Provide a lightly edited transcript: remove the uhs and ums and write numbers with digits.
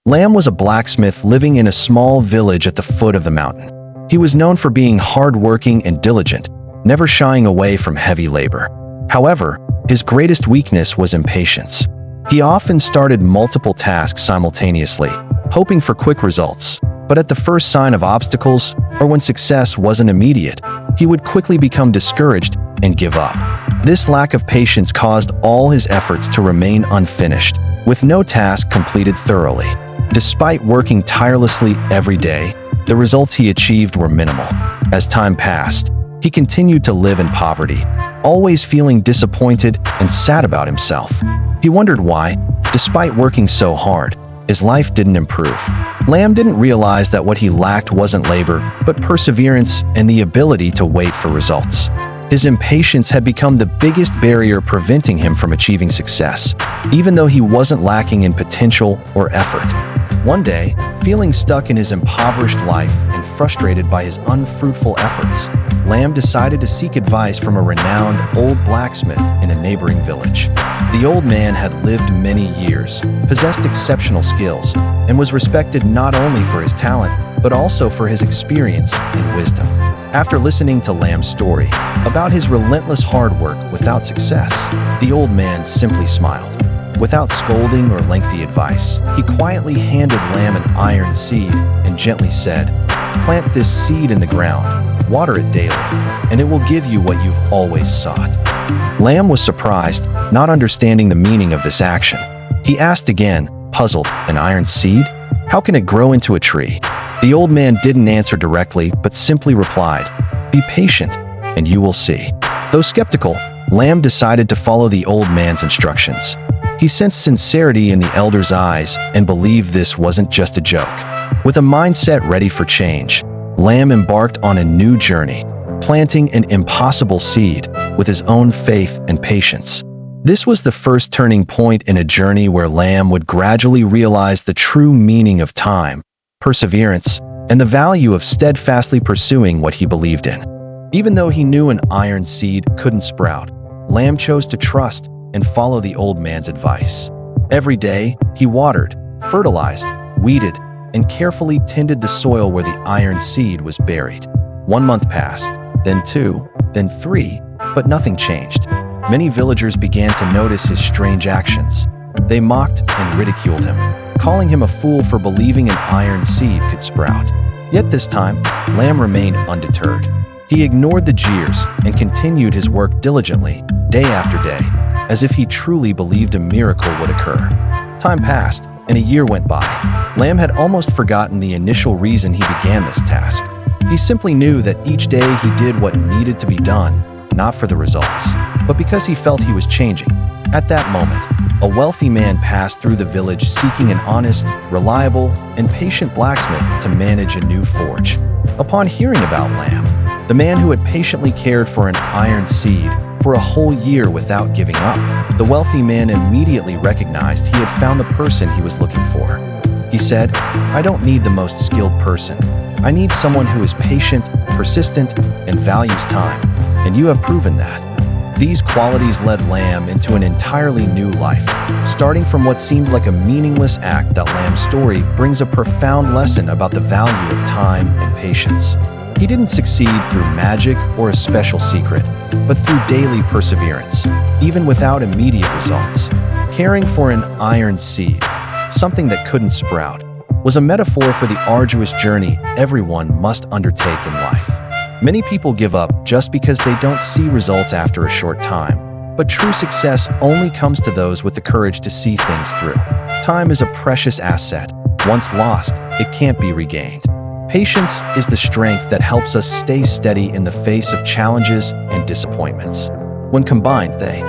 Lamb was a blacksmith living in a small village at the foot of the mountain. He was known for being hardworking and diligent, never shying away from heavy labor. However, his greatest weakness was impatience. He often started multiple tasks simultaneously, hoping for quick results. But at the first sign of obstacles, or when success wasn't immediate, he would quickly become discouraged and give up. This lack of patience caused all his efforts to remain unfinished, with no task completed thoroughly. Despite working tirelessly every day, the results he achieved were minimal. As time passed, he continued to live in poverty, always feeling disappointed and sad about himself. He wondered why, despite working so hard, his life didn't improve. Lamb didn't realize that what he lacked wasn't labor, but perseverance and the ability to wait for results. His impatience had become the biggest barrier preventing him from achieving success, even though he wasn't lacking in potential or effort. One day, feeling stuck in his impoverished life and frustrated by his unfruitful efforts, Lamb decided to seek advice from a renowned old blacksmith in a neighboring village. The old man had lived many years, possessed exceptional skills, and was respected not only for his talent, but also for his experience and wisdom. After listening to Lamb's story about his relentless hard work without success, the old man simply smiled. Without scolding or lengthy advice, he quietly handed Lamb an iron seed and gently said, "Plant this seed in the ground, water it daily, and it will give you what you've always sought." Lamb was surprised, not understanding the meaning of this action. He asked again, puzzled, "An iron seed? How can it grow into a tree?" The old man didn't answer directly, but simply replied, "Be patient, and you will see." Though skeptical, Lamb decided to follow the old man's instructions. He sensed sincerity in the elder's eyes and believed this wasn't just a joke. With a mindset ready for change, Lamb embarked on a new journey, planting an impossible seed with his own faith and patience. This was the first turning point in a journey where Lamb would gradually realize the true meaning of time, perseverance, and the value of steadfastly pursuing what he believed in. Even though he knew an iron seed couldn't sprout, Lamb chose to trust and follow the old man's advice. Every day, he watered, fertilized, weeded, and carefully tended the soil where the iron seed was buried. 1 month passed, then 2, then 3, but nothing changed. Many villagers began to notice his strange actions. They mocked and ridiculed him, calling him a fool for believing an iron seed could sprout. Yet this time, Lamb remained undeterred. He ignored the jeers and continued his work diligently, day after day, as if he truly believed a miracle would occur. Time passed, and a year went by. Lamb had almost forgotten the initial reason he began this task. He simply knew that each day he did what needed to be done, not for the results, but because he felt he was changing. At that moment, a wealthy man passed through the village seeking an honest, reliable, and patient blacksmith to manage a new forge. Upon hearing about Lamb, the man who had patiently cared for an iron seed for a whole year without giving up, the wealthy man immediately recognized he had found the person he was looking for. He said, "I don't need the most skilled person. I need someone who is patient, persistent, and values time, and you have proven that." These qualities led Lamb into an entirely new life. Starting from what seemed like a meaningless act, that Lamb's story brings a profound lesson about the value of time and patience. He didn't succeed through magic or a special secret, but through daily perseverance, even without immediate results. Caring for an iron seed, something that couldn't sprout, was a metaphor for the arduous journey everyone must undertake in life. Many people give up just because they don't see results after a short time, but true success only comes to those with the courage to see things through. Time is a precious asset. Once lost, it can't be regained. Patience is the strength that helps us stay steady in the face of challenges and disappointments. When combined, they